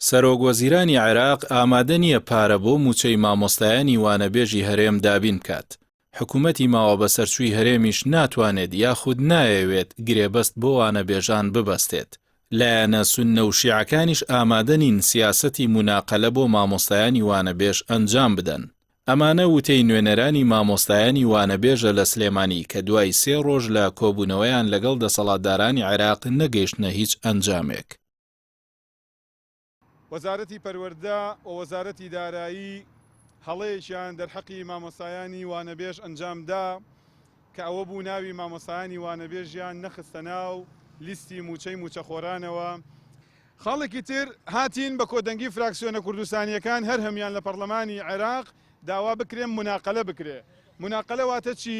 سەرۆکوەزیرانی عێراق ئامادە نییە پارە بۆ موچەی مامۆستایانی وانەبێژی هەرێم دابین بکات. حکوومەتی ماوە بە سەرچووی هەرێمیش ناتوانێت یاخود نایەوێت گرێبەست بۆ وانەبێژان ببەستێت. لایەنە سوننە و شیعەکانیش ئامادە نین سیاسەتی موناقەلە بۆ مامۆستایانی وانەبێژ ئەنجام بدەن. ئەمانە وتەی نوێنەرانی مامۆستایانی وانەبێژە لە سلێمانی کە دوای 3 ڕۆژ لە کۆبوونەوەیان لەگەڵ دەسەڵاتدارانی عێراق نەگەیشتنە هیچ ئەنجامێک. وەزارەتی پەروەردە و وەزارەتی دارایی هەڵەیەکیان دەرحەقی مامۆستایانی وانەبێژ ئەنجامدا کە ئەوە بوو ناوی مامۆستایانی وانەبێژیان نەخستە ناو لیستی موچەی موچەخۆرانەوە. خاڵێکی تر هاتین بە کۆدەنگی فراکسیۆنە کوردستانیەکان هەر هەمیان لە پەرلەمانی عێراق داوا بکرێن مناقەلە بکرێ. مناقەلە واتە چی؟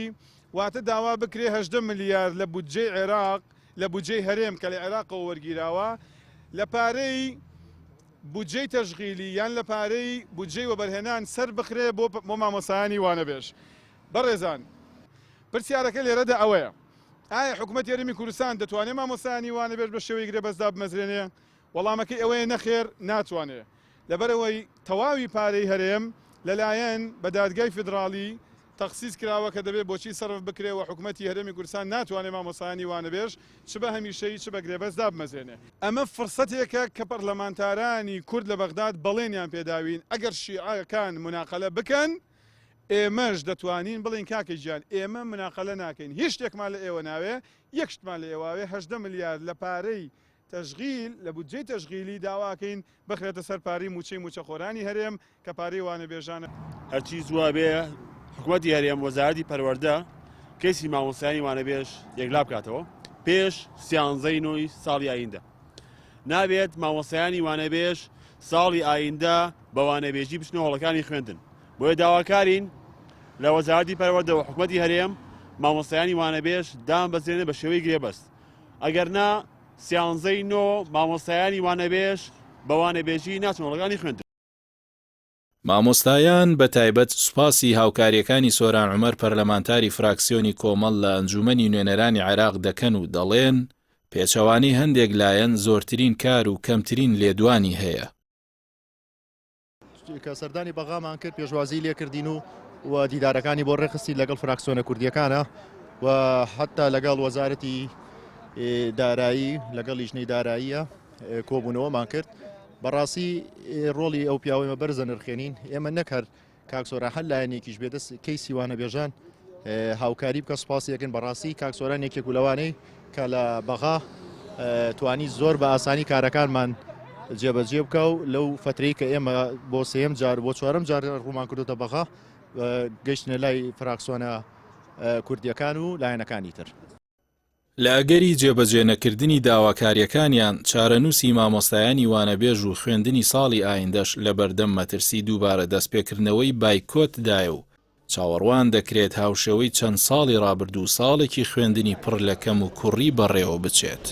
واتە داوا بکرێ 18 ملیار لە بودجەی عێراق لە بودجەی هەرێم کە لە عێراقەوە وەرگیراوە لە پارەی بودجەی تەشغیلی یان لە پارەی بودجەی وەبەرهێنان سەر بخرێ بۆ مامۆستایانی وانەبێژ. بەڕێزان پرسیارەکە لێرەدا ئەوەیە، ئایا حکوومەت یاریمی کوردستان دەتوانێت مامۆستایانی وانەبێژ بە شێوەی گرێبەستدا بمەزرێنێ؟ وەڵامەکەی ئەوەیە نەخێر ناتوانێت، لەبەرەوەی تەواوی پارەی هەرێم لەلایەن بە دادگای فیدراڵی تەخسیس کراوە کە دەبێت بۆچی سەرف بکرێ و حکوومەتی هەرێمی کوردستان ناتوانێت مامۆستایانی وانەبێژ چ بە هەمیشەی چ بە گرێبەستدا بمەزرێنێ. ئەمە فرسەتێکە کە پەرلەمانتارانی کورد لە بەغداد بەڵێنیان پێداوین ئەگەر شیعەکان مناقەلە بکەن ئێمەش دەتوانین بڵین کاکە گیان ئێمە مناقەلە ناکەین، هیچ شتێکمان لە ئێوە ناوێ، یەک شتمان لە ئێواوێ 18 ملیار لە پارەی تەشغیل لە بودجەی تەشغیلی داواکەین بخرێتە سەر پارەی موچەی موچەخۆرانی هەرێم کە پارەی وانەبێژانە. هەرچی زووە بێ حکوومەتی هەرێم وەزارەتی پەروەردە کەسی مامۆستایانی وانەبێژ یەکلا بکاتەوە پێش 13 ساڵی ئایندە. نابێت مامۆستایانی وانەبێژ ساڵی ئایندە بە وانەبێژی بچنە هەوڵەکانی خوێندن. بۆیە داواکارین لە وەزارەتی پەروەردە و حکوومەتی هەرێم مامۆستایانی وانەبێژ دام بەزرێنە بە شێوەی گرێبەست. ئەگەر نا 13 مامۆستایانی وانەبێژ بە وانەبێژی ناچن هەوڵەکانی خوێندن. مامۆستایان بە تایبەت سوپاسی هاوکاریەکانی سۆران عومەر پەرلەمانتاری فراکسیۆنی کۆمەڵ لە ئەنجومەنی نوێنەرانی عێراق دەکەن و دەڵێن پێچەوانەی هەندێک لایەن زۆرترین کار و کەمترین لێدوانی هەیە. کە سەردانی بەغامان کرد پێشوازی لێکردین و دیدارەکانی بۆ ڕێخستی لەگەڵ فراکسیۆنە کوردیەکانە و حتا لەگەڵ وەزارەتی دارایی لەگەڵ لیژنەی داراییە کۆبوونەوەمان کرد. بەڕاستی ڕۆڵی ئەو پیاوەمە بەرزە نرخێنین ئێمە نەکرد کاکسۆرە هەر لایەنێکیش بێدەست کەیسی وانەبێژان هاوکاری بکە سوپاسیەکەن. بەڕاستی کاکسۆران یەکێک و لەوانەی کە لە بەغا توانی زۆر بە ئاسانی کارەکانمان جێبەجێ بکە و لەو فترەی کە ئێمە بۆ 3ەم جار بۆ 4ەم جار ڕوومان کردوتە بەغا گەیشتنە لای فراکسیۆنە کوردیەکان و لایەنەکانی تر. لە ئەگەری جێبەجێ نەکردنی داواکاریەکانیان چارەنووسی مامۆستایانی وانەبێژ و خوێندنی ساڵی ئایندەش لە بەردەم مەترسی دووبارە دەستپێکردنەوەی بایکۆتدایە و چاوەڕوان دەکرێت هاوشێوەی چەند ساڵی ڕابردوو ساڵێکی خوێندنی پڕ لە کەم و کوڕی بەڕێوە بچێت.